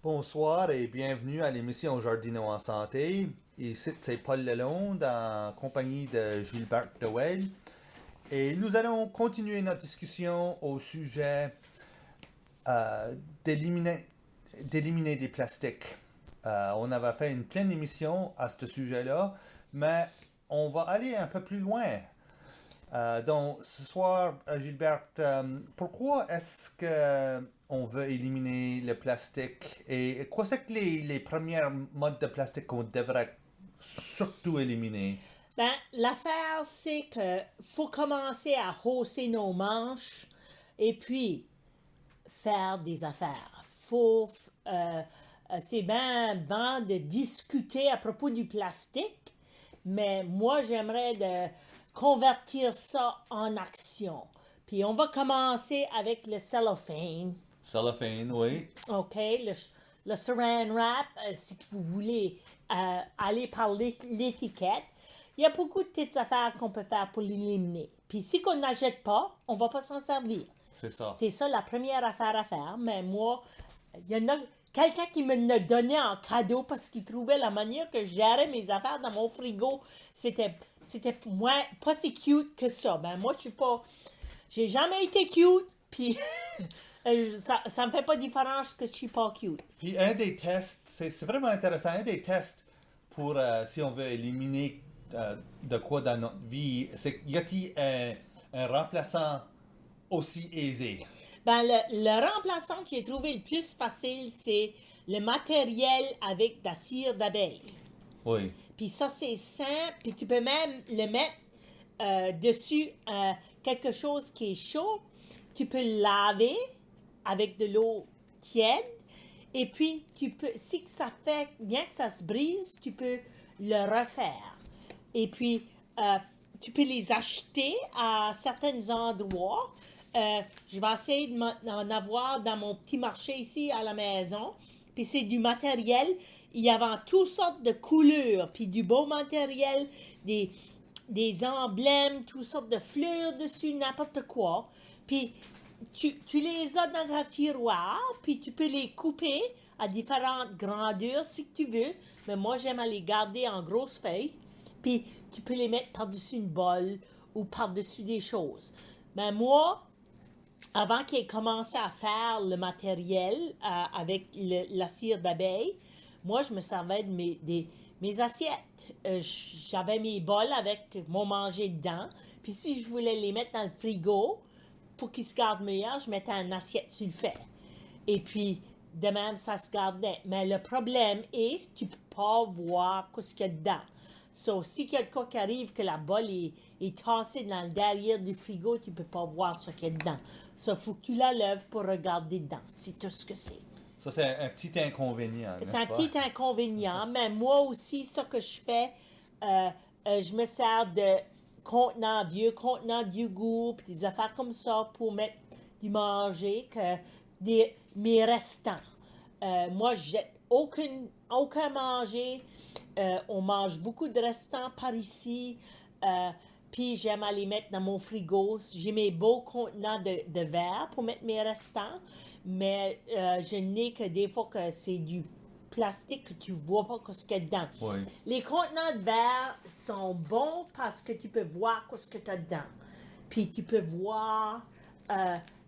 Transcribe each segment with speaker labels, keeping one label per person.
Speaker 1: Bonsoir et bienvenue à l'émission Jardino en santé. Ici, c'est Paul Lalonde en compagnie de Gilbert Dewey. Et nous allons continuer notre discussion au sujet euh, d'éliminer, d'éliminer des plastiques. On avait fait une pleine émission à ce sujet-là, mais on va aller un peu plus loin. Donc, ce soir, Gilbert, pourquoi est-ce que on veut éliminer le plastique et quoi c'est que les premières modes de plastique qu'on devrait surtout éliminer?
Speaker 2: Ben, l'affaire, c'est que faut commencer à hausser nos manches et puis faire des affaires. C'est bien bon de discuter à propos du plastique, mais moi, j'aimerais de convertir ça en action. Puis on va commencer avec le cellophane.
Speaker 1: Cellophane, oui.
Speaker 2: OK, le saran wrap, si vous voulez aller par l'étiquette, il y a beaucoup de petites affaires qu'on peut faire pour l'éliminer. Puis si on n'achète pas, on va pas s'en servir.
Speaker 1: C'est ça.
Speaker 2: C'est ça la première affaire à faire. Mais moi, il y en a quelqu'un qui me l'a donné en cadeau parce qu'il trouvait la manière que je gérais mes affaires dans mon frigo. C'était moins, pas si cute que ça. Ben moi, je suis pas... J'ai jamais été cute, puis ça me fait pas différence que je suis pas cute.
Speaker 1: Puis un des tests, c'est vraiment intéressant, un des tests pour si on veut éliminer de quoi dans notre vie, c'est y a-t-il un remplaçant aussi aisé?
Speaker 2: Ben, le remplaçant qui est trouvé le plus facile, c'est le matériel avec de la cire d'abeille.
Speaker 1: Oui.
Speaker 2: Puis ça, c'est simple. Puis tu peux même le mettre dessus quelque chose qui est chaud. Tu peux le laver avec de l'eau tiède. Et puis, tu peux, si ça fait bien que ça se brise, tu peux le refaire. Et puis, tu peux les acheter à certains endroits. Je vais essayer d'en avoir dans mon petit marché ici à la maison. Puis c'est du matériel. Il y avait toutes sortes de couleurs. Puis du beau matériel, des emblèmes, toutes sortes de fleurs dessus, n'importe quoi. Puis tu les as dans un tiroir, puis tu peux les couper à différentes grandeurs si tu veux. Mais moi, j'aime les garder en grosses feuilles. Puis tu peux les mettre par-dessus une bolle ou par-dessus des choses. Mais moi, avant qu'il ait commencé à faire le matériel avec la cire d'abeille, moi, je me servais de mes assiettes. J'avais mes bols avec mon manger dedans. Puis si je voulais les mettre dans le frigo pour qu'ils se gardent meilleurs, je mettais une assiette sur le fait. Et puis, de même, ça se gardait. Mais le problème est, tu peux pas voir ce qu'il y a dedans. So, si il y a de quoi qui arrive, que la bolle est tassée dans le derrière du frigo, tu peux pas voir ce qu'il y a dedans. So, faut que tu la lèves pour regarder dedans. C'est tout ce que c'est.
Speaker 1: Ça, c'est un petit inconvénient,
Speaker 2: C'est
Speaker 1: n'est-ce
Speaker 2: un
Speaker 1: pas?
Speaker 2: petit inconvénient, mais moi aussi, ce que je fais, euh, je me sers de contenants, vieux contenants du goût, puis des affaires comme ça pour mettre du manger, mes restants. Moi, je jette aucun manger. On mange beaucoup de restants par ici. Euh, Puis j'aime aller mettre dans mon frigo. J'ai mes beaux contenants de verre pour mettre mes restants. Mais je n'ai que des fois que c'est du plastique que tu vois pas ce qu'il y a dedans.
Speaker 1: Oui.
Speaker 2: Les contenants de verre sont bons parce que tu peux voir ce que tu as dedans. Puis tu peux voir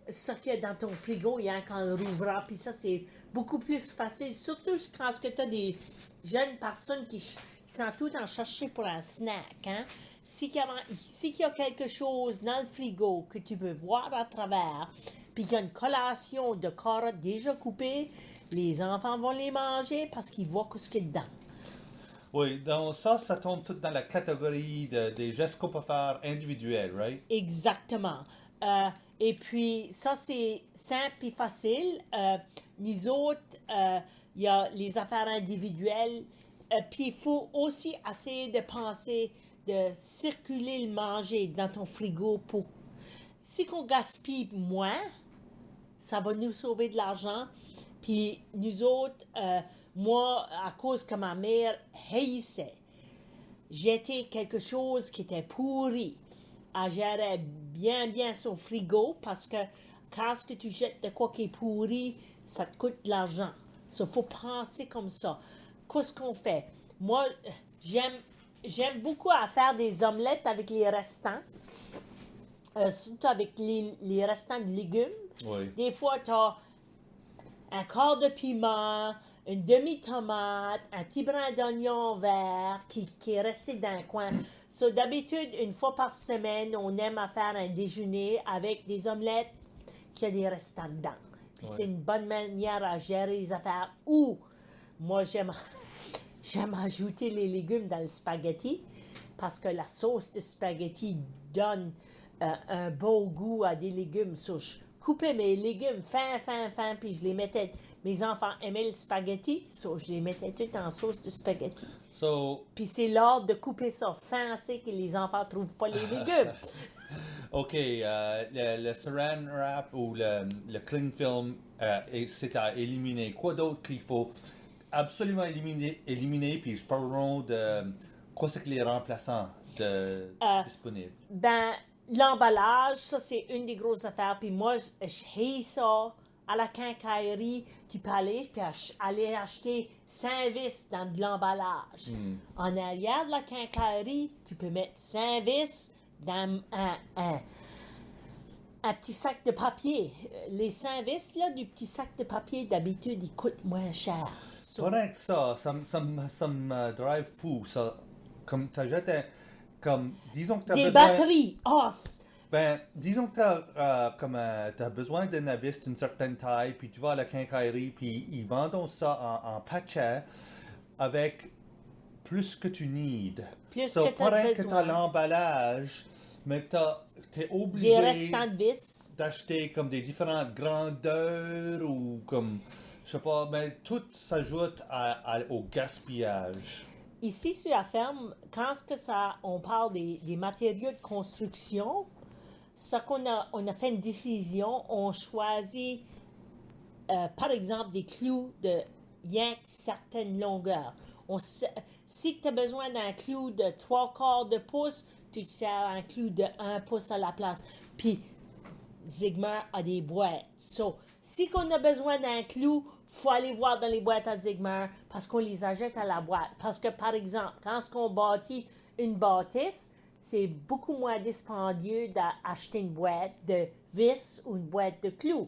Speaker 2: ce qu'il y a dans ton frigo rien qu'en le rouvrant. Puis ça, c'est beaucoup plus facile. Surtout quand tu as des jeunes personnes qui sont tout en chercher pour un snack. Hein? Si il y a quelque chose dans le frigo que tu peux voir à travers, puis qu'il y a une collation de carottes déjà coupées, les enfants vont les manger parce qu'ils voient ce qu'il y a dedans.
Speaker 1: Oui, donc ça tombe tout dans la catégorie des gestes qu'on peut faire individuels, right?
Speaker 2: Exactement. Et puis, ça, c'est simple et facile. Nous autres, il y a les affaires individuelles. Puis, il faut aussi essayer de penser de circuler le manger dans ton frigo pour... Si qu'on gaspille moins, ça va nous sauver de l'argent. Puis, nous autres, moi, à cause que ma mère haïssait jeter quelque chose qui était pourri. Elle gérait bien son frigo parce que quand ce que tu jettes de quoi qui est pourri, ça te coûte de l'argent. Il faut penser comme ça. Qu'est-ce qu'on fait? Moi, j'aime beaucoup à faire des omelettes avec les restants, surtout avec les restants de légumes.
Speaker 1: Oui.
Speaker 2: Des fois, tu as un quart de piment, une demi-tomate, un petit brin d'oignon vert qui est resté dans le coin. D'habitude, une fois par semaine, on aime à faire un déjeuner avec des omelettes qui a des restants dedans. Puis c'est une bonne manière à gérer les affaires. Ou, moi, j'aime ajouter les légumes dans le spaghetti parce que la sauce de spaghetti donne un beau goût à des légumes. Je coupais mes légumes fin, puis je les mettais. Mes enfants aimaient le spaghetti, je les mettais tout en sauce de spaghetti. Puis c'est l'ordre de couper ça fin assez que les enfants ne trouvent pas les légumes.
Speaker 1: OK, le saran wrap ou le cling film, c'est à éliminer. Quoi d'autre qu'il faut absolument éliminer, puis je parlerai de quoi c'est que les remplaçants disponibles.
Speaker 2: Ben, l'emballage, ça c'est une des grosses affaires. Puis moi, je hais ça. À la quincaillerie, tu peux aller, puis aller acheter 5 vis dans de l'emballage. En arrière de la quincaillerie, tu peux mettre 5 vis dans un petit sac de papier. Les 5 vis là, du petit sac de papier, d'habitude, ils coûtent moins cher.
Speaker 1: Pas rien que ça me drive fou. Ça, comme t'achètes comme, disons que t'as
Speaker 2: des
Speaker 1: besoin...
Speaker 2: batteries! Oh,
Speaker 1: Ben, disons que t'as besoin d'un vis d'une certaine taille, puis tu vas à la quincaillerie, puis ils vendent ça en paquet avec plus que tu need.
Speaker 2: Plus que
Speaker 1: pas
Speaker 2: t'as
Speaker 1: rien que t'as
Speaker 2: besoin.
Speaker 1: l'emballage, mais t'es
Speaker 2: Des
Speaker 1: obligé
Speaker 2: restants de vis.
Speaker 1: d'acheter comme des différentes grandeurs ou comme, je sais pas, mais tout s'ajoute au gaspillage.
Speaker 2: Ici, sur la ferme, quand on parle des matériaux de construction, on a fait une décision, on choisit, par exemple, des clous de rien que certaines longueurs. Si tu as besoin d'un clou de 3/4 de pouce, tu te sers un clou de 1 pouce à la place. Puis, Zigmer a des boîtes. Si on a besoin d'un clou, faut aller voir dans les boîtes à Zigmer parce qu'on les achète à la boîte. Parce que, par exemple, quand on bâtit une bâtisse, c'est beaucoup moins dispendieux d'acheter une boîte de vis ou une boîte de clous.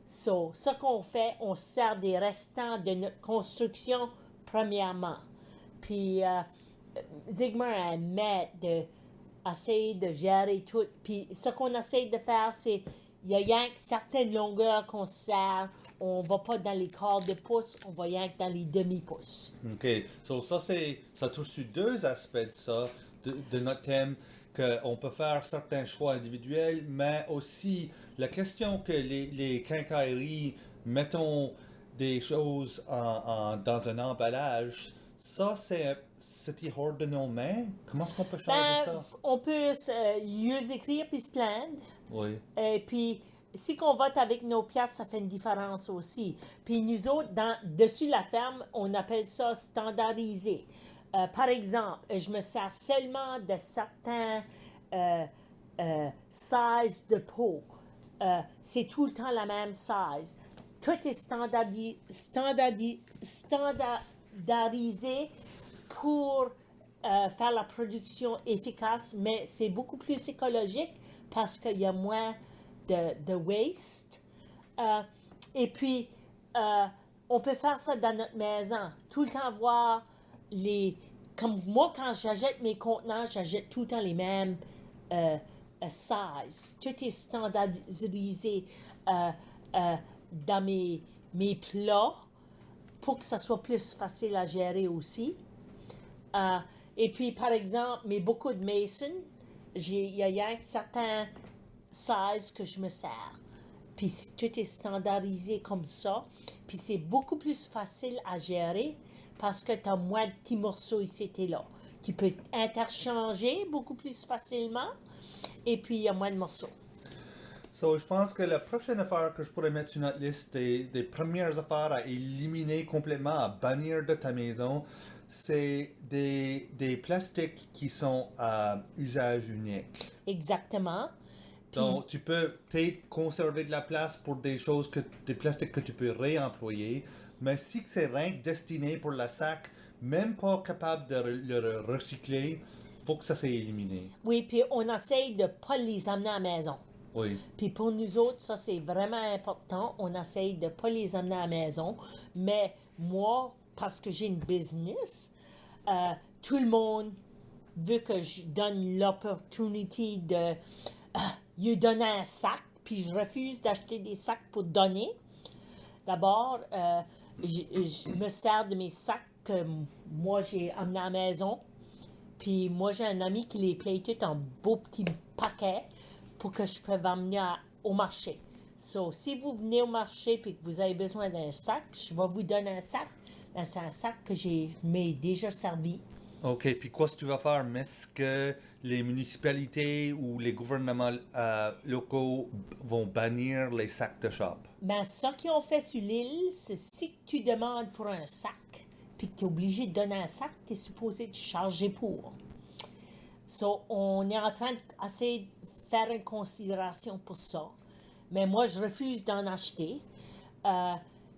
Speaker 2: Ce qu'on fait, on sert des restants de notre construction premièrement. Puis, Zigmer est un maître d'essayer de gérer tout. Puis, ce qu'on essaie de faire, c'est il y a rien que certaines longueurs qu'on sert. On va pas dans les quarts de pouce, on va rien que dans les demi-pouces.
Speaker 1: OK. Ça touche sur deux aspects de ça, de notre thème, qu'on peut faire certains choix individuels, mais aussi la question que les quincailleries mettons des choses dans un emballage, ça, c'est hors de nos mains. Comment est-ce qu'on peut changer ça?
Speaker 2: On peut mieux écrire puis se plaindre.
Speaker 1: Oui.
Speaker 2: Et puis, si on vote avec nos pièces, ça fait une différence aussi. Puis nous autres, dessus la ferme, on appelle ça standardisé. Par exemple, je me sers seulement de certains sizes de peau. C'est tout le temps la même size. Tout est standardisé pour faire la production efficace, mais c'est beaucoup plus écologique parce qu'il y a moins de waste. Et puis, on peut faire ça dans notre maison. Tout le temps voir comme moi, quand j'achète mes contenants, j'achète tout le temps les mêmes size. Tout est standardisé dans mes plats pour que ça soit plus facile à gérer aussi. Et puis, par exemple, beaucoup de Mason, il y a certains sizes que je me sers. Puis tout est standardisé comme ça. Puis c'est beaucoup plus facile à gérer parce que tu as moins de petits morceaux ici et là. Tu peux interchanger beaucoup plus facilement. Et puis, il y a moins de morceaux.
Speaker 1: Je pense que la prochaine affaire que je pourrais mettre sur notre liste des premières affaires à éliminer complètement, à bannir de ta maison, c'est des plastiques qui sont à usage unique.
Speaker 2: Exactement. Puis,
Speaker 1: Donc, tu peux peut-être conserver de la place pour des plastiques que tu peux réemployer, mais si c'est rien que destiné pour le sac, même pas capable de le recycler, faut que ça soit éliminé.
Speaker 2: oui, puis on essaye de ne pas les amener à la maison.
Speaker 1: Oui.
Speaker 2: Puis pour nous autres, ça c'est vraiment important. On essaye de ne pas les amener à la maison. Mais moi, parce que j'ai une business, tout le monde veut que je donne l'opportunité de lui donner un sac. Puis je refuse d'acheter des sacs pour donner. D'abord, je me sers de mes sacs que moi j'ai amenés à la maison. Puis moi, j'ai un ami qui les playe tout en beaux petits paquets pour que je puisse emmener au marché. So, si vous venez au marché et que vous avez besoin d'un sac, je vais vous donner un sac. Ben, c'est un sac que j'ai déjà servi.
Speaker 1: OK, puis quoi ce que tu vas faire? Est-ce que les municipalités ou les gouvernements locaux vont bannir les sacs de shop?
Speaker 2: Ben, ça qu'ils ont fait sur l'île, c'est si tu demandes pour un sac, puis que tu es obligé de donner un sac, tu es supposé te charger pour. So, on est en train d'essayer de faire une considération pour ça. Mais moi, je refuse d'en acheter.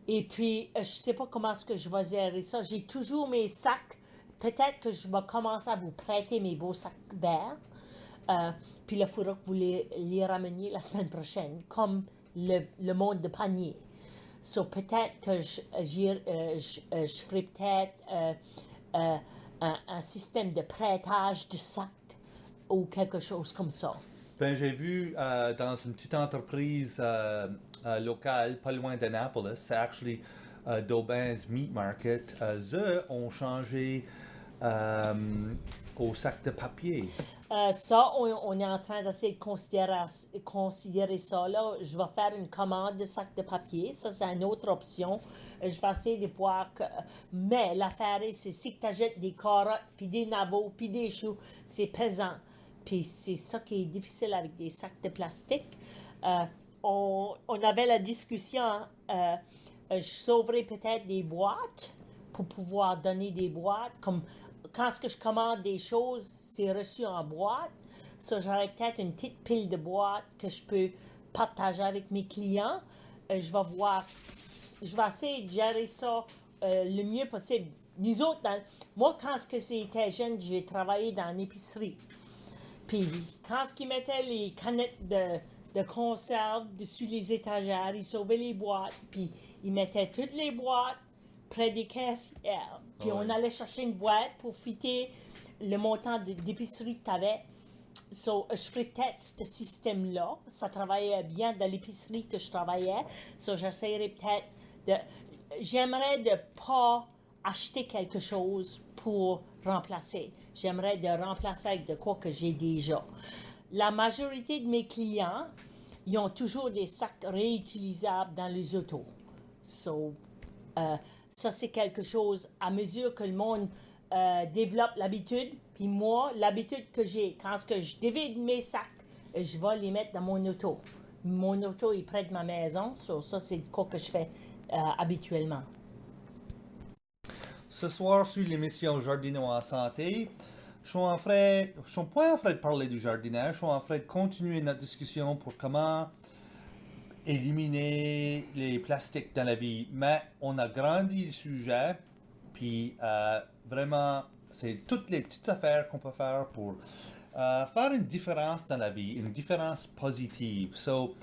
Speaker 2: Et puis, je sais pas comment est-ce que je vais gérer ça. J'ai toujours mes sacs. Peut-être que je vais commencer à vous prêter mes beaux sacs verts. Puis il faudra que vous les rameniez la semaine prochaine, comme le monde de panier. So, peut-être que je ferai peut-être un système de prêtage de sacs ou quelque chose comme ça.
Speaker 1: Ben, j'ai vu dans une petite entreprise locale, pas loin d'Annapolis, c'est actually Doben's Meat Market, eux ont changé au sac de papier.
Speaker 2: Ça, on est en train d'essayer de considérer ça. Là, je vais faire une commande de sacs de papier. Ça, c'est une autre option. Je vais essayer de voir que... Mais l'affaire, c'est si tu achètes des carottes, puis des navots, puis des choux, c'est pesant. Puis c'est ça qui est difficile avec des sacs de plastique. On avait la discussion, je sauverais peut-être des boîtes pour pouvoir donner des boîtes. Comme quand ce que je commande des choses, c'est reçu en boîte. Ça, j'aurais peut-être une petite pile de boîtes que je peux partager avec mes clients. Je vais voir, je vais essayer de gérer ça le mieux possible. Nous autres, moi, quand j'étais jeune, j'ai travaillé dans l'épicerie. Puis, quand ils mettaient les canettes de conserve dessus les étagères, ils sauvaient les boîtes, puis ils mettaient toutes les boîtes près des caissières. Puis, on allait chercher une boîte pour fitter le montant d'épicerie que tu avais. So, je ferais peut-être ce système-là. Ça travaillait bien dans l'épicerie que je travaillais. So, j'essaierais peut-être de... J'aimerais de pas acheter quelque chose pour remplacer. J'aimerais de remplacer avec de quoi que j'ai déjà. La majorité de mes clients, ils ont toujours des sacs réutilisables dans les autos. So, ça, c'est quelque chose, à mesure que le monde développe l'habitude, puis moi, l'habitude que j'ai, quand je dévide mes sacs, je vais les mettre dans mon auto. Mon auto est près de ma maison, so, ça, c'est quoi que je fais habituellement.
Speaker 1: Ce soir, sur l'émission Jardinage en santé, je suis pas en train de parler du jardinage, je suis en train de continuer notre discussion pour comment éliminer les plastiques dans la vie. Mais on a grandi le sujet, puis vraiment, c'est toutes les petites affaires qu'on peut faire pour faire une différence dans la vie, une différence positive. So,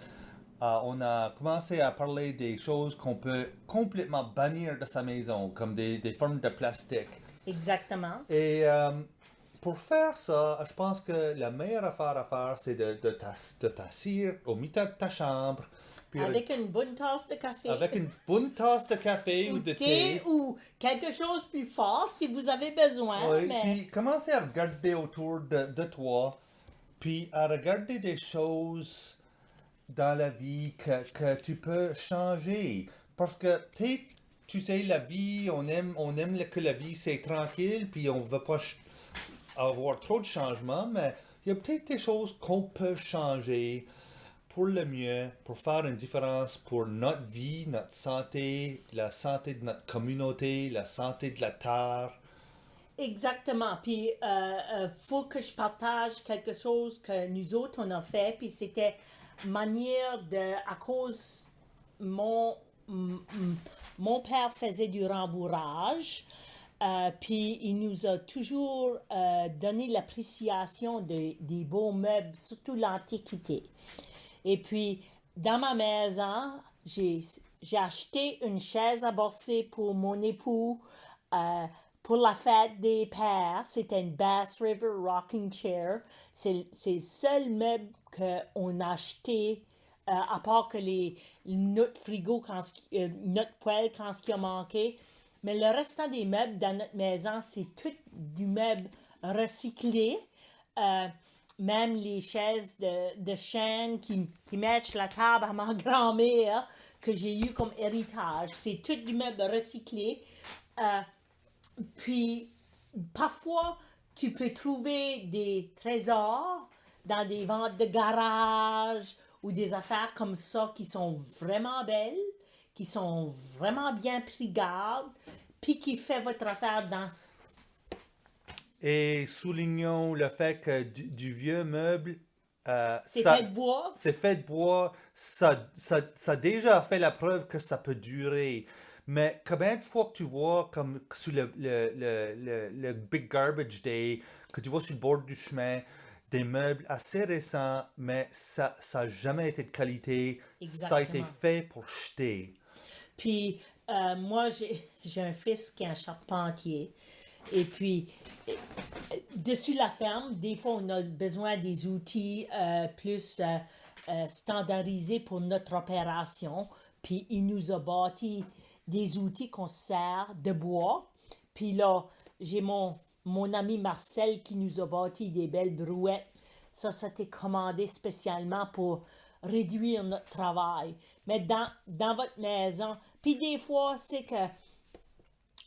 Speaker 1: on a commencé à parler des choses qu'on peut complètement bannir de sa maison, comme des formes de plastique.
Speaker 2: Exactement.
Speaker 1: Et pour faire ça, je pense que la meilleure affaire à faire, c'est de t'asseoir au milieu de ta chambre. Puis
Speaker 2: Avec une bonne tasse de café.
Speaker 1: avec une bonne tasse de café ou de thé.
Speaker 2: Ou quelque chose plus fort si vous avez besoin.
Speaker 1: Oui,
Speaker 2: Mais...
Speaker 1: puis commencer à regarder autour de toi, puis à regarder des choses dans la vie que tu peux changer. Parce que peut-être, tu sais, la vie, on aime que la vie c'est tranquille, puis on veut pas avoir trop de changements, mais il y a peut-être des choses qu'on peut changer pour le mieux, pour faire une différence pour notre vie, notre santé, la santé de notre communauté, la santé de la terre.
Speaker 2: Exactement. Puis, faut que je partage quelque chose que nous autres, on a fait. Puis, c'était manière de... À cause... Mon, m- m- mon père faisait du rembourrage. Puis, il nous a toujours donné l'appréciation des beaux meubles, surtout l'Antiquité. Et puis, dans ma maison, j'ai acheté une chaise à borser pour mon époux euh, pour la fête des pères. C'était une Bass River Rocking Chair. C'est le seul meuble qu'on a acheté, à part que notre frigo, notre poêle quand ce qui a manqué. Mais le restant des meubles dans notre maison, c'est tout du meuble recyclé. Euh, Même les chaises de chêne qui matchent la table à ma grand-mère que j'ai eu comme héritage. C'est tout du meuble recyclé. Euh, Puis, parfois, tu peux trouver des trésors dans des ventes de garage ou des affaires comme ça qui sont vraiment belles, qui sont vraiment bien pris garde, puis qui fait votre affaire dans...
Speaker 1: Et soulignons le fait que du vieux meuble,
Speaker 2: C'est fait de bois.
Speaker 1: c'est fait de bois, ça a déjà fait la preuve que ça peut durer. Mais combien de fois que tu vois, comme sur le Big Garbage Day, que tu vois sur le bord du chemin, des meubles assez récents, mais ça n'a jamais été de qualité, ça a été
Speaker 2: Exactement.
Speaker 1: fait pour jeter.
Speaker 2: Puis, moi, j'ai un fils qui est un charpentier. Et puis, dessus la ferme, des fois, on a besoin des outils plus standardisés pour notre opération. Puis, il nous a bâti des outils qu'on sert de bois. Puis là, j'ai mon ami Marcel qui nous a bâti des belles brouettes. Ça c'était commandé spécialement pour réduire notre travail. Mais dans votre maison, puis des fois, c'est que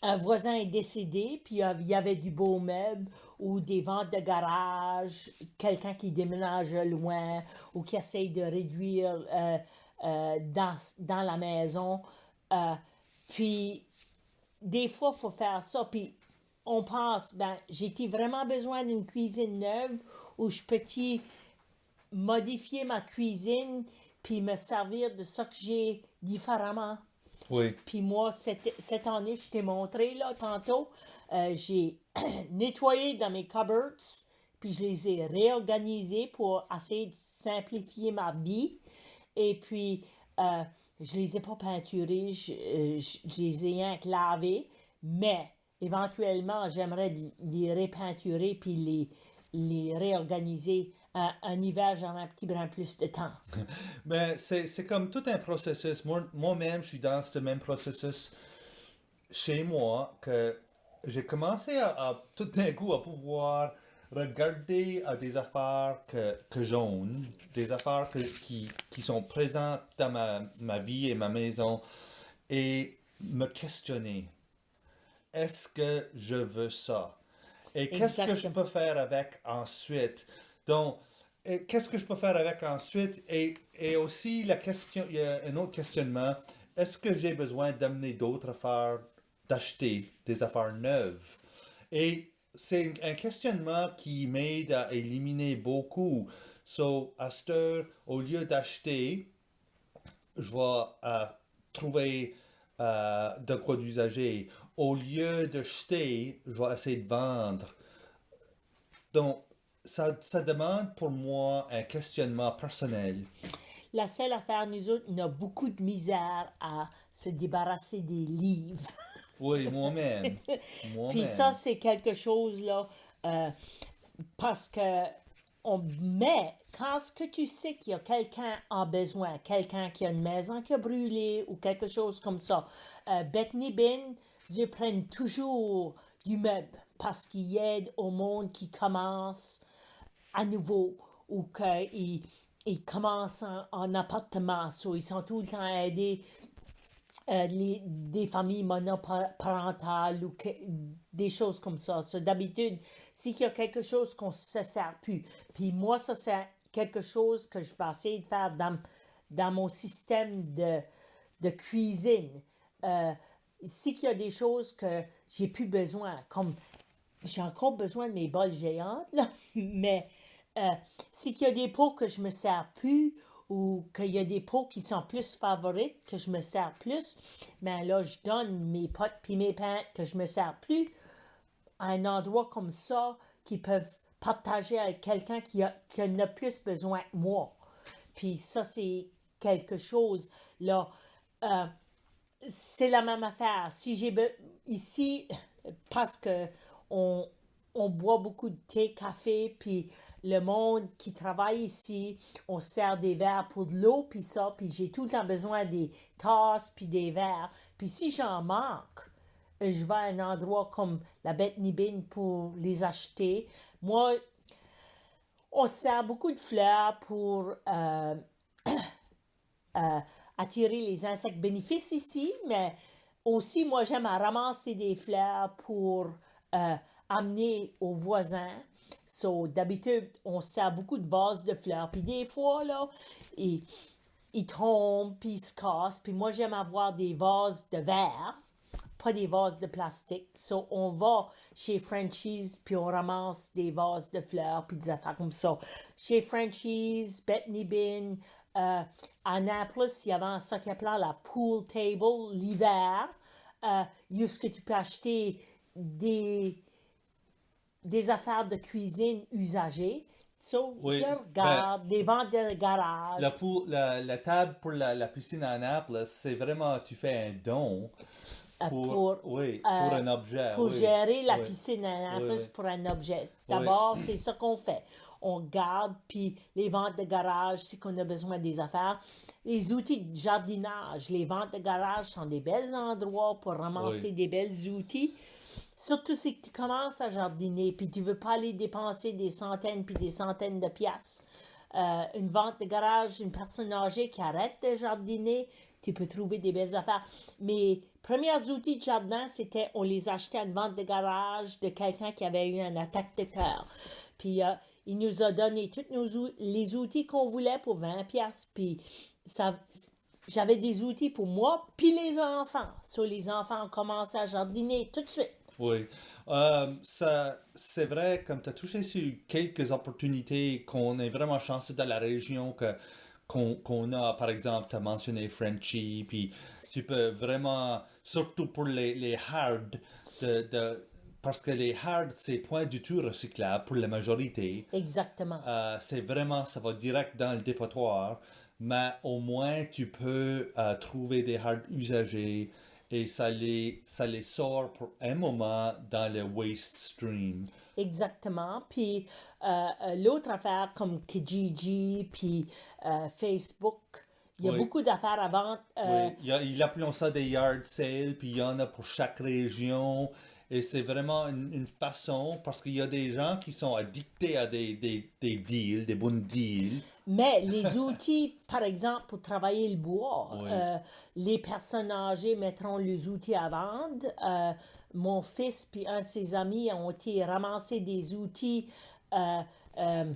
Speaker 2: un voisin est décédé, puis il y avait du beau meuble ou des ventes de garage, quelqu'un qui déménage loin ou qui essaye de réduire dans la maison. Euh, Puis des fois, il faut faire ça. Puis on pense, ben, j'ai vraiment besoin d'une cuisine neuve où je peux modifier ma cuisine puis me servir de ce que j'ai différemment.
Speaker 1: Oui.
Speaker 2: Puis moi, cette année, je t'ai montré, là, tantôt, j'ai nettoyé dans mes cupboards, puis je les ai réorganisés pour essayer de simplifier ma vie. Et puis, je les ai pas peinturés, je les ai rien que lavés, mais éventuellement, j'aimerais les repeinturer puis les réorganiser. Un hiver, j'aurai un petit brin plus de temps.
Speaker 1: Mais c'est comme tout un processus. Moi-même, je suis dans ce même processus chez moi que j'ai commencé à tout d'un coup à pouvoir regarder à des affaires que j'own, des affaires qui sont présentes dans ma vie et ma maison et me questionner. Est-ce que je veux ça? Et qu'est-ce que je
Speaker 2: Exactement.
Speaker 1: peux faire avec ensuite? Donc, qu'est-ce que je peux faire avec ensuite? Et aussi, la question, il y a un autre questionnement. Est-ce que j'ai besoin d'amener d'autres affaires, d'acheter des affaires neuves? Et c'est un questionnement qui m'aide à éliminer beaucoup. So, à cette heure, au lieu d'acheter, je vais trouver de quoi d'usager. Au lieu de jeter, je vais essayer de vendre. Donc, ça demande pour moi un questionnement personnel.
Speaker 2: La seule affaire, nous autres, on a beaucoup de misère à se débarrasser des livres.
Speaker 1: Oui, moi-même.
Speaker 2: Puis ça,
Speaker 1: Moi-même.
Speaker 2: c'est quelque chose, là, euh, parce que quand ce que tu sais qu'il y a quelqu'un en besoin, quelqu'un qui a une maison qui a brûlé ou quelque chose comme ça, Bethany Bin, ils prennent toujours du meuble parce qu'ils aident au monde qui commence à nouveau ou qu'ils commencent en appartement. So, ils sont tout le temps aidés des familles monoparentales ou des choses comme ça. So, d'habitude, s'il y a quelque chose qu'on ne se sert plus, puis moi, ça, c'est quelque chose que je vais essayer de faire dans mon système de cuisine. Euh, S'il y a des choses que j'ai plus besoin, comme j'ai encore besoin de mes bols géantes, là, mais c'est qu'il y a des pots que je me sers plus ou qu'il y a des pots qui sont plus favorites, que je me sers plus, mais là, je donne mes potes puis mes pintes que je me sers plus à un endroit comme ça qu'ils peuvent partager avec quelqu'un qui en a plus besoin que moi. Puis ça, c'est quelque chose, là. Euh, c'est la même affaire. Si j'ai ici, parce que on, on boit beaucoup de thé, café, puis le monde qui travaille ici, on sert des verres pour de l'eau, puis ça, puis j'ai tout le temps besoin des tasses, puis des verres. Puis si j'en manque, je vais à un endroit comme la Bethany Bean pour les acheter. Moi, on sert beaucoup de fleurs pour attirer les insectes bénéfices ici, mais aussi, moi, j'aime à ramasser des fleurs pour euh, amener aux voisins. So, d'habitude, on sert beaucoup de vases de fleurs. Puis des fois, là, ils tombent, puis ils se cassent. Puis moi, j'aime avoir des vases de verre, pas des vases de plastique. So, on va chez Frenchies, puis on ramasse des vases de fleurs, puis des affaires comme ça. Chez Frenchies, Bethany Bean, à Naples, il y avait ça qu'ils appelaient la pool table l'hiver, où ce que tu peux acheter des, des affaires de cuisine usagées. So, je
Speaker 1: Oui, ben,
Speaker 2: regarde des ventes de garage
Speaker 1: la table pour la piscine à Naples, c'est vraiment, tu fais un don
Speaker 2: pour,
Speaker 1: pour
Speaker 2: euh,
Speaker 1: un objet,
Speaker 2: pour
Speaker 1: oui,
Speaker 2: gérer la
Speaker 1: oui,
Speaker 2: piscine à
Speaker 1: oui, oui,
Speaker 2: plus pour un objet.
Speaker 1: oui,
Speaker 2: D'abord, c'est ça qu'on fait. On garde, puis les ventes de garage, si qu'on a besoin des affaires. Les outils de jardinage, les ventes de garage sont des bels endroits pour
Speaker 1: oui,
Speaker 2: ramasser des belles outils. Surtout si tu commences à jardiner, puis tu veux pas aller dépenser des centaines puis des centaines de piastres. Une vente de garage, une personne âgée qui arrête de jardiner, tu peux trouver des belles affaires. Mes premiers outils de jardin, c'était, on les achetait à une vente de garage de quelqu'un qui avait eu une attaque de cœur. Puis il nous a donné tous les outils qu'on voulait pour 20 piastres. Puis ça, j'avais des outils pour moi, puis les enfants. So, les enfants ont commencé à jardiner tout de suite.
Speaker 1: oui. C'est vrai, comme tu as touché sur quelques opportunités qu'on est vraiment chanceux dans la région qu'on a, par exemple, tu as mentionné Frenchie, puis tu peux vraiment, surtout pour les hard, parce que les hard, c'est point du tout recyclable pour la majorité.
Speaker 2: Exactement.
Speaker 1: C'est vraiment, ça va direct dans le dépotoir, mais au moins tu peux trouver des hards usagés et ça les sort pour un moment dans le waste stream.
Speaker 2: Exactement. Puis l'autre affaire comme Kijiji, puis Facebook, il y a
Speaker 1: Oui,
Speaker 2: beaucoup d'affaires à vendre.
Speaker 1: oui. Ils appellent ça des yard sales, puis il y en a pour chaque région. Et c'est vraiment une façon, parce qu'il y a des gens qui sont addictés à des deals, des bons deals.
Speaker 2: Mais les outils, par exemple, pour travailler le bois,
Speaker 1: Oui,
Speaker 2: les personnes âgées mettront les outils à vendre. Mon fils puis un de ses amis ont été ramasser des outils euh, euh,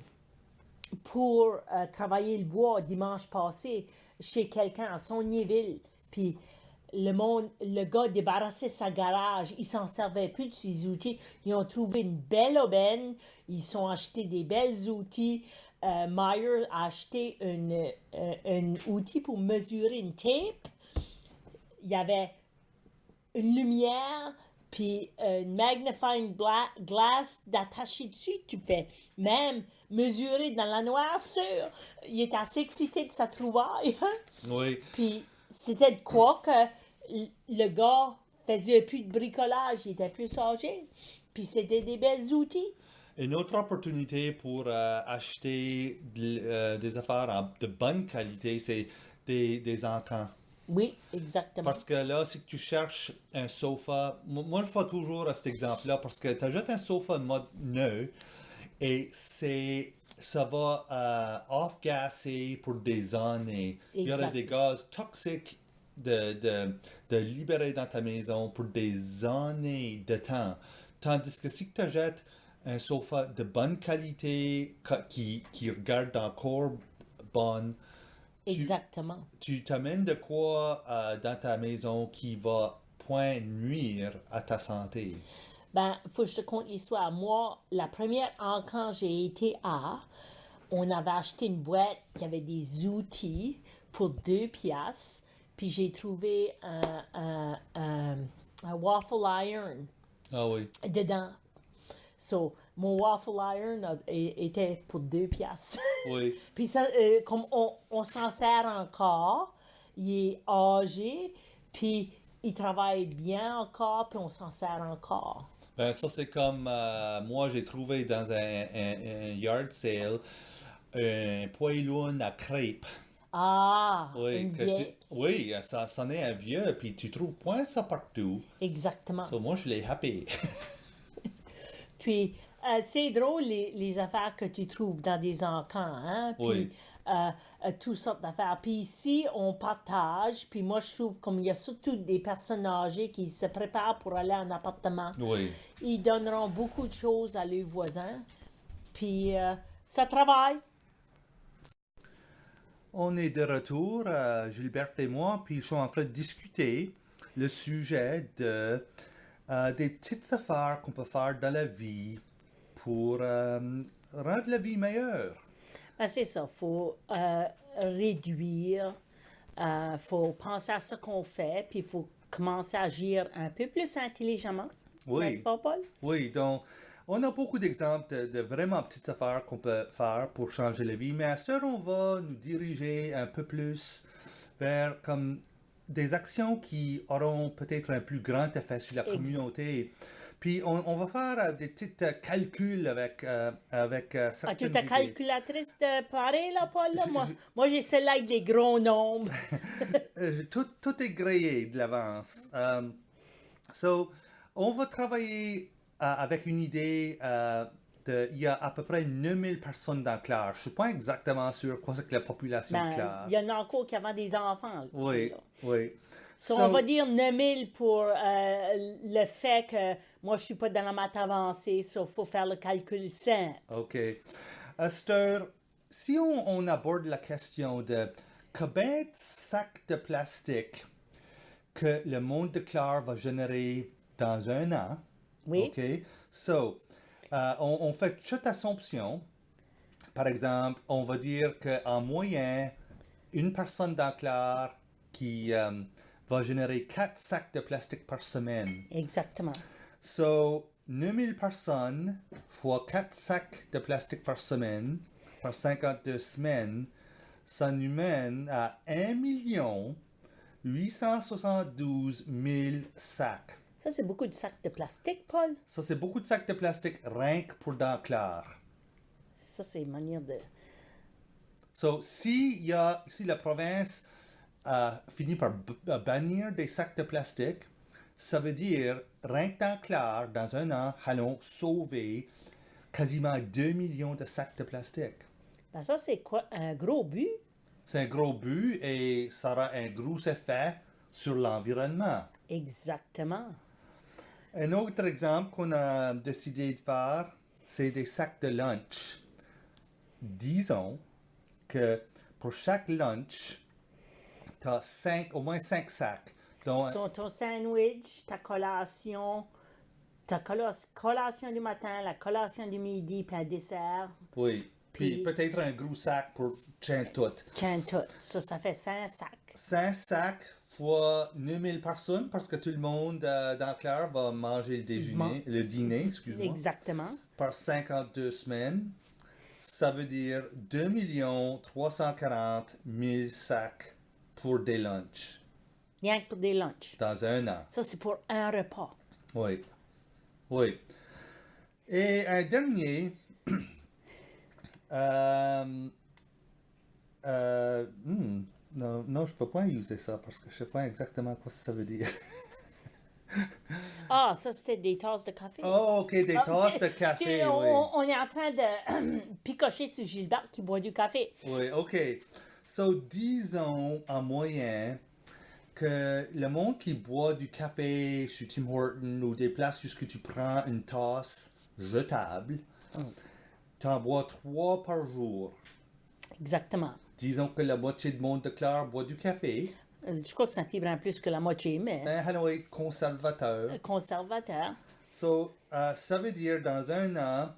Speaker 2: pour travailler le bois dimanche passé chez quelqu'un à Saulniéville. Puis le gars débarrassait sa garage, il s'en servait plus de ses outils. Ils ont trouvé une belle aubaine, ils sont achetés des belles outils. Meyer a acheté un outil pour mesurer une tape. Il y avait une lumière, puis une magnifying glass d'attacher dessus. Tu fais même mesurer dans la noirceur. Il était assez excité de sa trouvaille.
Speaker 1: oui.
Speaker 2: Puis c'était de quoi que le gars faisait plus de bricolage, il était plus âgé. Puis c'était des belles outils.
Speaker 1: Une autre opportunité pour acheter des affaires de bonne qualité, c'est des encans.
Speaker 2: Oui, exactement.
Speaker 1: Parce que là, si tu cherches un sofa, moi je vois toujours à cet exemple-là, parce que tu achètes un sofa mode neuf et ça va off-gasser pour des années. Il y aura des
Speaker 2: Exact.
Speaker 1: gaz toxiques de libérer dans ta maison pour des années de temps. Tandis que si tu achètes un sofa de bonne qualité qui regarde encore bonne, tu,
Speaker 2: Exactement.
Speaker 1: tu t'amènes de quoi dans ta maison qui va point nuire à ta santé.
Speaker 2: Ben, faut que je te conte l'histoire. Moi, la première quand j'ai été on avait acheté une boîte qui avait des outils pour 2 piastres. Puis j'ai trouvé un waffle iron
Speaker 1: Ah oui,
Speaker 2: dedans. So, mon waffle iron était pour 2 piastres.
Speaker 1: oui.
Speaker 2: Puis ça, comme on s'en sert encore, il est âgé, puis il travaille bien encore, puis on s'en sert encore.
Speaker 1: Ben ça c'est comme moi j'ai trouvé dans un yard sale un poêlon à crêpes.
Speaker 2: Ah,
Speaker 1: Oui,
Speaker 2: une vieille.
Speaker 1: oui, ça c'en est un vieux, puis tu trouves point ça partout.
Speaker 2: Exactement.
Speaker 1: So, moi je l'ai happé.
Speaker 2: Puis, c'est drôle les affaires que tu trouves dans des encans, hein? Puis,
Speaker 1: Oui.
Speaker 2: toutes sortes d'affaires. Puis ici, on partage. Puis moi, je trouve comme il y a surtout des personnes âgées qui se préparent pour aller en appartement.
Speaker 1: Oui.
Speaker 2: Ils donneront beaucoup de choses à leurs voisins. Puis, ça travaille.
Speaker 1: On est de retour, Gilberte et moi, puis je suis en train de discuter le sujet des petites affaires qu'on peut faire dans la vie pour rendre la vie meilleure.
Speaker 2: Ben, c'est ça. Faut réduire. Faut penser à ce qu'on fait. Puis, il faut commencer à agir un peu plus intelligemment.
Speaker 1: Oui.
Speaker 2: N'est-ce pas, Paul?
Speaker 1: Oui, donc on a beaucoup d'exemples de vraiment petites affaires qu'on peut faire pour changer la vie, mais à ce on va nous diriger un peu plus vers comme des actions qui auront peut-être un plus grand effet sur la communauté. Puis on va faire des petits calculs avec
Speaker 2: As-tu
Speaker 1: certaines
Speaker 2: ta
Speaker 1: idées.
Speaker 2: calculatrice de pareil, là, Paul? Là? Moi j'ai celle-là avec des gros nombres.
Speaker 1: Tout est grillé de l'avance. So, on va travailler avec une idée il y a à peu près 9000 personnes dans Clare. Je ne suis pas exactement sûr quoi c'est que la population de
Speaker 2: Ben,
Speaker 1: Clare.
Speaker 2: il y en a encore qui avaient des enfants.
Speaker 1: Oui,
Speaker 2: Là.
Speaker 1: oui.
Speaker 2: So, on va dire 9000 pour le fait que moi, je suis pas dans la maths avancée, il faut faire le calcul simple.
Speaker 1: OK. Esther, si on aborde la question de combien de sacs de plastique que le monde de Clare va générer dans un an,
Speaker 2: Oui.
Speaker 1: OK? So, on fait toute assumption. Par exemple, on va dire qu'en moyenne, une personne dans Clare qui va générer 4 sacs de plastique par semaine.
Speaker 2: Exactement.
Speaker 1: So, 9000 personnes fois 4 sacs de plastique par semaine, par 52 semaines, ça nous mène à 1 872 000 sacs.
Speaker 2: Ça, c'est beaucoup de sacs de plastique, Paul.
Speaker 1: Ça, c'est beaucoup de sacs de plastique rien que pour dans Clare.
Speaker 2: Ça, c'est une manière de...
Speaker 1: So, si la province finit par bannir des sacs de plastique, ça veut dire, rien que dans Clare, dans un an, allons sauver quasiment 2 millions de sacs de plastique.
Speaker 2: Ben, ça, c'est quoi? Un gros but?
Speaker 1: C'est un gros but et ça aura un gros effet sur l'environnement.
Speaker 2: Exactement.
Speaker 1: Un autre exemple qu'on a décidé de faire, c'est des sacs de lunch. Disons que pour chaque lunch, tu as au moins 5 sacs. Donc,
Speaker 2: Ton sandwich, ta collation du matin, la collation du midi, puis un dessert.
Speaker 1: oui. Puis peut-être un gros sac pour tiens tout.
Speaker 2: Tiens tout. Ça fait 5 sacs.
Speaker 1: 5 sacs fois 9000 personnes parce que tout le monde dans Clare va manger le dîner, excuse-moi.
Speaker 2: Exactement.
Speaker 1: Par 52 semaines. Ça veut dire 2 340 000 sacs pour des lunchs
Speaker 2: Rien que pour des lunchs.
Speaker 1: dans un an.
Speaker 2: Ça, c'est pour un repas.
Speaker 1: Oui. Oui. Et un dernier. Non, je peux pas user ça parce que je sais pas exactement quoi ça veut dire.
Speaker 2: Ah, ça, c'était des tasses de café.
Speaker 1: Oh, ok, des tasses de café, oui.
Speaker 2: On est en train de picocher sur Gilbert qui boit du café.
Speaker 1: Oui, ok. So, disons en moyenne que le monde qui boit du café chez Tim Hortons ou des places où tu prends une tasse jetable, tu en bois 3 par jour.
Speaker 2: Exactement.
Speaker 1: Disons que la moitié du monde de Clare boit du café.
Speaker 2: Je crois que ça en prend plus que la moitié, mais
Speaker 1: Un Hanoï conservateur.
Speaker 2: conservateur.
Speaker 1: Ça veut dire dans un an,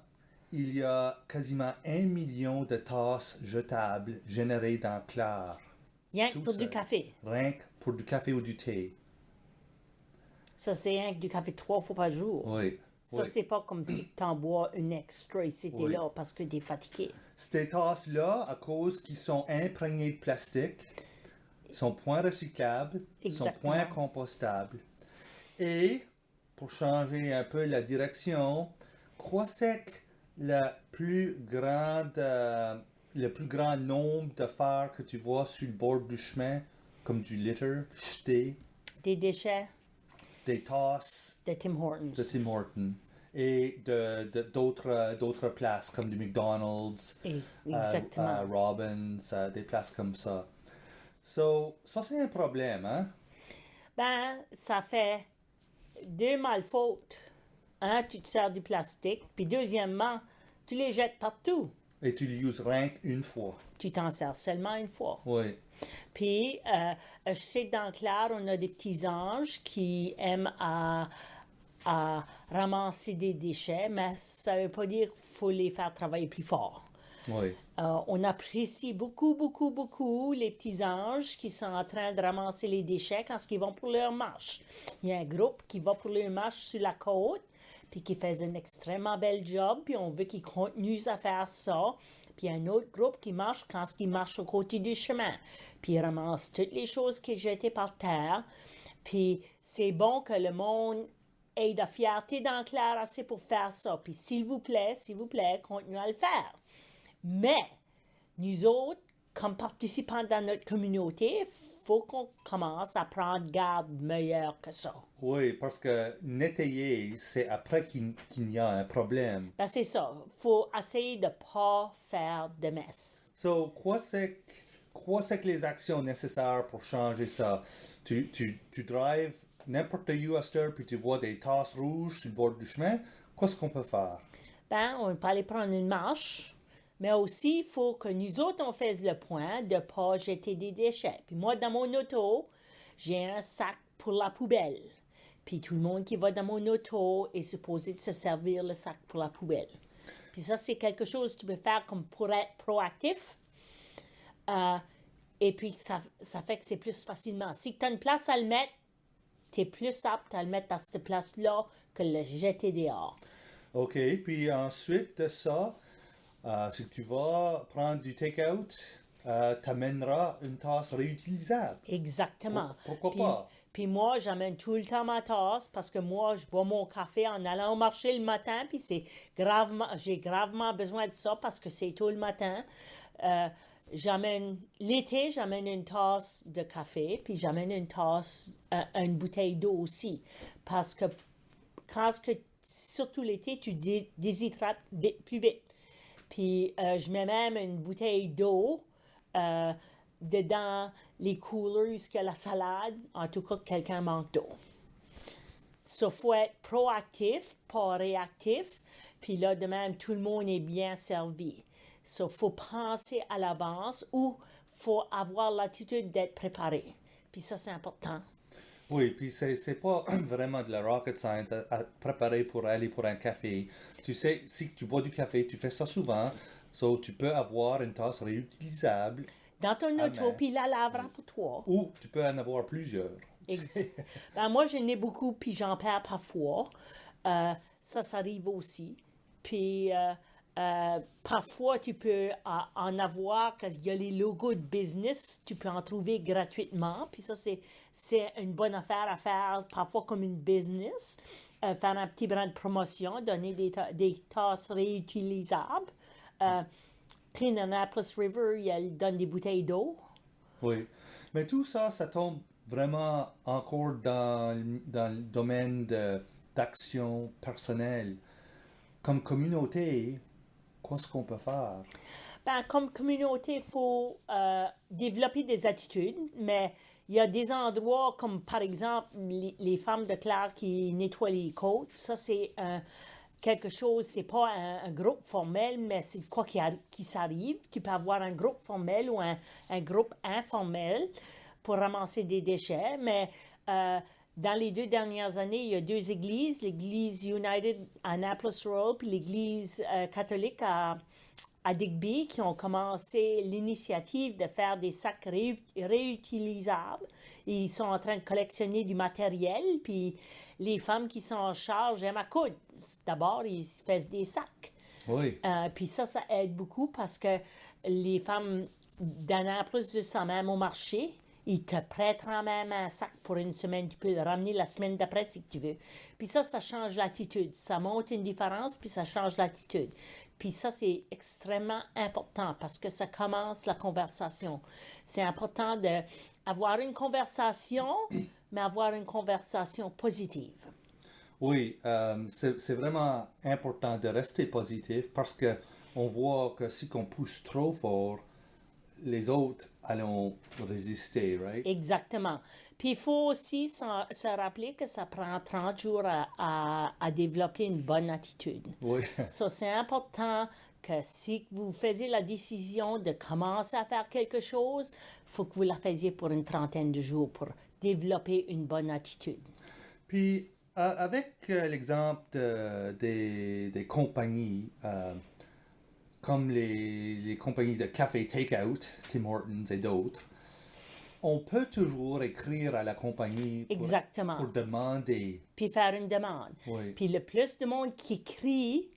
Speaker 1: il y a quasiment 1 million de tasses jetables générées dans Clare.
Speaker 2: Rien que
Speaker 1: Tout
Speaker 2: pour du
Speaker 1: seul.
Speaker 2: café.
Speaker 1: Rien que pour du café ou du thé.
Speaker 2: Ça, c'est rien que du café 3 fois par jour.
Speaker 1: Oui.
Speaker 2: Ça,
Speaker 1: oui.
Speaker 2: c'est pas comme si tu en bois une extra et c'était
Speaker 1: Oui.
Speaker 2: là parce que t'es fatigué.
Speaker 1: Ces tasses-là, à cause qu'ils sont imprégnées de plastique, sont point recyclables, sont
Speaker 2: Exactement.
Speaker 1: point compostables. Et, pour changer un peu la direction, quoi c'est que le plus grand nombre d'affaires que tu vois sur le bord du chemin, comme du litter, jeté,
Speaker 2: Des déchets
Speaker 1: des tasses
Speaker 2: de Tim Hortons.
Speaker 1: de Tim Hortons et d'autres places comme du McDonald's,
Speaker 2: Exactement.
Speaker 1: Robbins, des places comme ça. Ça c'est un problème, hein?
Speaker 2: Ben, ça fait deux malfautes. Un, tu te sers du plastique. Puis deuxièmement, tu les jettes partout.
Speaker 1: Et tu l'uses rien qu'une fois.
Speaker 2: Tu t'en sers seulement une fois.
Speaker 1: Oui.
Speaker 2: Puis, je sais que dans Claire, on a des petits anges qui aiment à ramasser des déchets, mais ça ne veut pas dire qu'il faut les faire travailler plus fort.
Speaker 1: Oui.
Speaker 2: On apprécie beaucoup, beaucoup, beaucoup les petits anges qui sont en train de ramasser les déchets quand ils vont pour leur marche. Il y a un groupe qui va pour leur marche sur la côte, puis qui fait un extrêmement bel job, puis on veut qu'ils continuent à faire ça. Puis il y a un autre groupe qui marche quand ils marchent au côté du chemin. Puis ils ramassent toutes les choses qui sont jetées par terre. Puis c'est bon que le monde ait de fierté dans Claire assez pour faire ça. Puis s'il vous plaît, continuez à le faire. Mais, nous autres, comme participants dans notre communauté, il faut qu'on commence à prendre garde meilleur que ça.
Speaker 1: Oui, parce que nettoyer, c'est après qu'il y a un problème.
Speaker 2: Ben, c'est ça. Il faut essayer de ne pas faire de mess.
Speaker 1: Quoi c'est que les actions nécessaires pour changer ça? Tu drives n'importe où à cette heure, puis tu vois des tasses rouges sur le bord du chemin. Qu'est-ce qu'on peut faire?
Speaker 2: Ben, on peut aller prendre une marche. Mais aussi, il faut que nous autres, on fasse le point de ne pas jeter des déchets. Puis moi, dans mon auto, j'ai un sac pour la poubelle. Puis tout le monde qui va dans mon auto est supposé de se servir le sac pour la poubelle. Puis ça, c'est quelque chose que tu peux faire comme pour être proactif. Et puis, ça fait que c'est plus facilement. Si tu as une place à le mettre, tu es plus apte à le mettre à cette place-là que le jeter dehors.
Speaker 1: OK, puis ensuite de ça, si tu vas prendre du take-out, tu amèneras une tasse réutilisable.
Speaker 2: Exactement.
Speaker 1: Pourquoi
Speaker 2: Puis-
Speaker 1: pas?
Speaker 2: Puis moi, j'amène tout le temps ma tasse parce que moi, je bois mon café en allant au marché le matin, puis j'ai gravement besoin de ça parce que c'est tôt le matin. L'été, j'amène une tasse de café, puis j'amène une bouteille d'eau aussi. Parce que surtout l'été, tu déshydrates plus vite. Puis je mets même une bouteille d'eau dedans les coolers que la salade, en tout cas que quelqu'un manque d'eau. Ça, faut être proactif, pas réactif. Puis là, de même, tout le monde est bien servi. Ça, faut penser à l'avance ou faut avoir l'attitude d'être préparé. Puis ça, c'est important.
Speaker 1: Oui, puis c'est pas vraiment de la rocket science à préparer pour aller pour un café. Tu sais, si tu bois du café, tu fais ça souvent, tu peux avoir une tasse réutilisable
Speaker 2: Dans ton
Speaker 1: Ah,
Speaker 2: auto,
Speaker 1: mais-
Speaker 2: puis il la lavera pour toi.
Speaker 1: ou tu peux en avoir plusieurs.
Speaker 2: Ben, moi, j'en ai beaucoup, puis j'en perds parfois. Ça arrive aussi. Puis, parfois, tu peux en avoir, parce qu'il y a les logos de business, tu peux en trouver gratuitement. Puis ça, c'est une bonne affaire à faire, parfois comme une business. Faire un petit brin de promotion, donner des tasses réutilisables. Clean Annapolis River, il donne des bouteilles d'eau.
Speaker 1: Oui. Mais tout ça, ça tombe vraiment encore dans le domaine d'action personnelle. Comme communauté, qu'est-ce qu'on peut faire?
Speaker 2: Ben, comme communauté, il faut développer des attitudes, mais il y a des endroits comme par exemple les femmes de Clare qui nettoient les côtes. Ça, c'est quelque chose, c'est pas un groupe formel, mais c'est quoi qui s'arrive. Tu peux avoir un groupe formel ou un groupe informel. pour ramasser des déchets, mais dans les 2 dernières années, il y a 2 églises, l'église United à Annapolis Road puis l'église catholique à Digby qui ont commencé l'initiative de faire des sacs réutilisables. Ils sont en train de collectionner du matériel, puis les femmes qui sont en charge aiment à coudre. D'abord, ils font des sacs.
Speaker 1: Oui.
Speaker 2: Puis ça aide beaucoup parce que les femmes d'Annapolis, juste même au marché, ils te prêteront même un sac pour une semaine. Tu peux le ramener la semaine d'après si tu veux. Puis ça change l'attitude. Ça montre une différence, puis ça change l'attitude. Puis ça, c'est extrêmement important parce que ça commence la conversation. C'est important d'avoir une conversation, mais avoir une conversation positive.
Speaker 1: Oui, c'est vraiment important de rester positif parce que on voit que si on pousse trop fort, les autres allons résister, right?
Speaker 2: Exactement. Puis il faut aussi se rappeler que ça prend 30 jours à développer une bonne attitude.
Speaker 1: Oui.
Speaker 2: Ça, c'est important que si vous faisiez la décision de commencer à faire quelque chose, il faut que vous la faisiez pour une trentaine de jours pour développer une bonne attitude.
Speaker 1: Puis, avec l'exemple des compagnies, comme les compagnies de café take-out, Tim Hortons et d'autres, on peut toujours écrire à la compagnie
Speaker 2: Exactement.
Speaker 1: pour demander.
Speaker 2: Puis faire une demande.
Speaker 1: Oui.
Speaker 2: Puis le plus de monde qui écrit,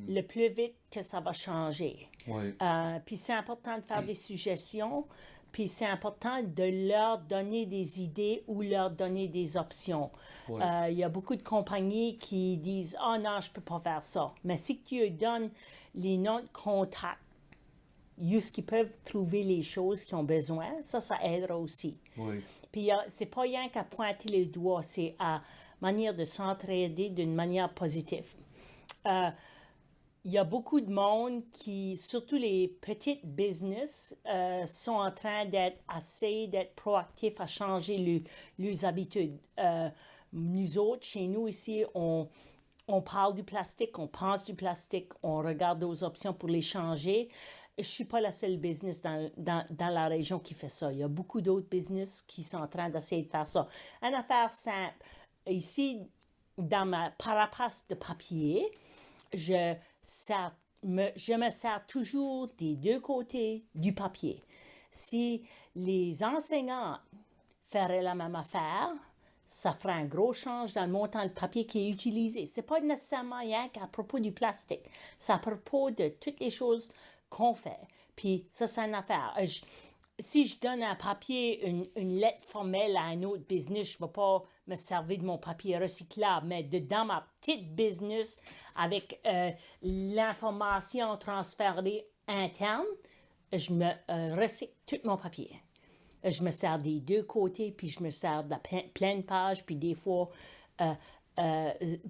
Speaker 2: le plus vite que ça va changer.
Speaker 1: Oui.
Speaker 2: Puis c'est important de faire des suggestions, puis c'est important de leur donner des idées ou leur donner des options.
Speaker 1: Oui.
Speaker 2: Il y a beaucoup de compagnies qui disent « Oh non, je peux pas faire ça ». Mais si tu leur donnes les noms de contacts, juste qu'ils peuvent trouver les choses qu'ils ont besoin, ça aidera aussi.
Speaker 1: Oui.
Speaker 2: Puis c'est pas rien qu'à pointer les doigts, c'est à manière de s'entraider d'une manière positive. Il y a beaucoup de monde qui, surtout les petites business, sont en train d'être proactifs à changer leurs habitudes. Nous autres, chez nous ici, on parle du plastique, on pense du plastique, on regarde aux options pour les changer. Je suis pas la seule business dans la région qui fait ça. Il y a beaucoup d'autres business qui sont en train d'essayer de faire ça. Une affaire simple. Ici, dans ma parapace de papier, je me sers toujours des 2 côtés du papier. Si les enseignants feraient la même affaire, ça ferait un gros change dans le montant de papier qui est utilisé. C'est pas nécessairement rien qu'à propos du plastique. C'est à propos de toutes les choses qu'on fait. Puis ça, c'est une affaire. Si je donne un papier, une lettre formelle à un autre business, je ne vais pas me servir de mon papier recyclable, mais dans ma petite business, avec l'information transférée interne, je me recycle tout mon papier. Je me sers des 2 côtés, puis je me sers de la pleine page, puis des fois,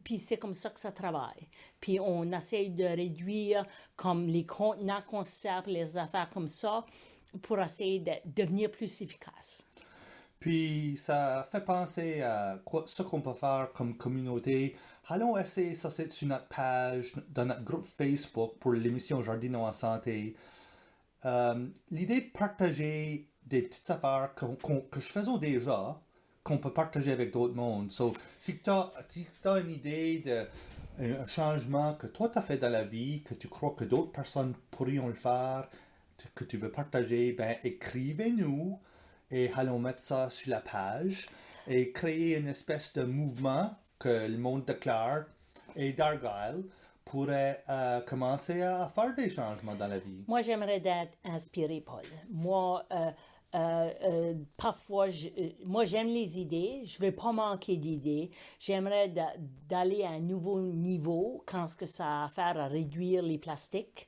Speaker 2: puis c'est comme ça que ça travaille. Puis on essaye de réduire comme les contenants qu'on se sert, les affaires comme ça, pour essayer de devenir plus efficace.
Speaker 1: Puis ça fait penser à ce qu'on peut faire comme communauté. Allons essayer ça c'est sur notre page, dans notre groupe Facebook pour l'émission Jardinons en santé. L'idée de partager des petites affaires que je faisais déjà, qu'on peut partager avec d'autres mondes. So, si tu as une idée un changement que toi tu as fait dans la vie, que tu crois que d'autres personnes pourraient le faire, que tu veux partager, ben écrivez-nous et allons mettre ça sur la page et créer une espèce de mouvement que le monde déclare et d'Argyle pourrait commencer à faire des changements dans la vie.
Speaker 2: Moi, j'aimerais d'être inspiré, Paul. Moi, parfois, moi, j'aime les idées. Je ne veux pas manquer d'idées. J'aimerais d'aller à un nouveau niveau quand ce que ça a à faire à réduire les plastiques.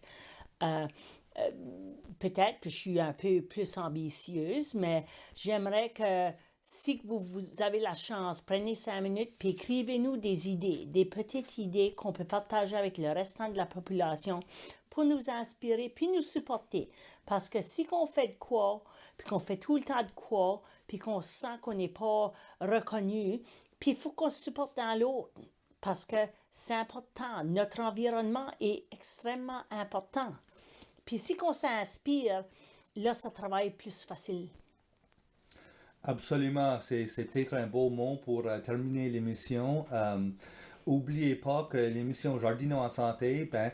Speaker 2: Peut-être que je suis un peu plus ambitieuse, mais j'aimerais que si vous avez la chance, prenez 5 minutes puis écrivez-nous des idées, des petites idées qu'on peut partager avec le restant de la population pour nous inspirer puis nous supporter. Parce que si on fait de quoi, puis qu'on fait tout le temps de quoi, puis qu'on sent qu'on n'est pas reconnu, puis il faut qu'on se supporte dans l'autre. Parce que c'est important. Notre environnement est extrêmement important. Puis si on s'inspire, là, ça travaille plus facile.
Speaker 1: Absolument, c'est peut-être un beau mot pour terminer l'émission. Oubliez pas que l'émission Jardinons en santé, ben,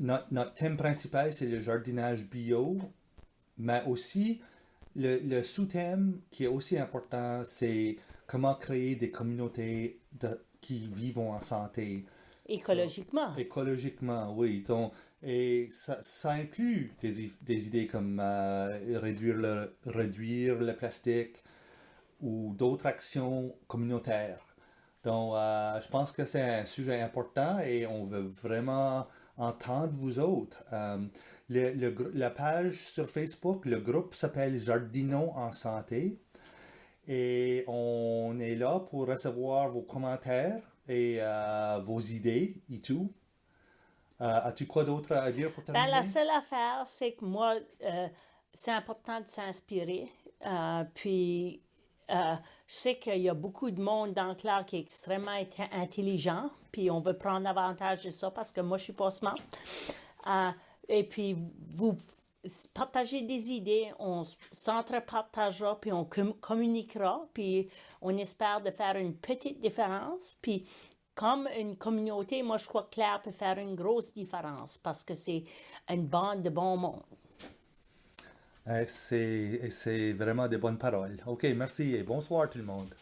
Speaker 1: notre thème principal, c'est le jardinage bio, mais aussi le sous-thème qui est aussi important, c'est comment créer des communautés qui vivent en santé. So,
Speaker 2: Écologiquement.
Speaker 1: écologiquement, oui. Et ça inclut des idées comme réduire le plastique ou d'autres actions communautaires. Donc, je pense que c'est un sujet important et on veut vraiment entendre vous autres. La page sur Facebook, le groupe s'appelle Jardinons en santé et on est là pour recevoir vos commentaires et vos idées et tout. As-tu quoi d'autre à dire pour
Speaker 2: Ben, la
Speaker 1: terminer?
Speaker 2: seule affaire, c'est que moi, c'est important de s'inspirer. Puis, je sais qu'il y a beaucoup de monde dans Claire qui est extrêmement intelligent, puis on veut prendre avantage de ça parce que moi, je suis pas smart. Euh, et puis, vous partagez des idées, on s'entre-partagera, puis on communiquera, puis on espère de faire une petite différence. Puis, comme une communauté, moi, je crois que Claire peut faire une grosse différence parce que c'est une bande de bon monde.
Speaker 1: C'est vraiment des bonnes paroles. Ok, merci et bonsoir tout le monde.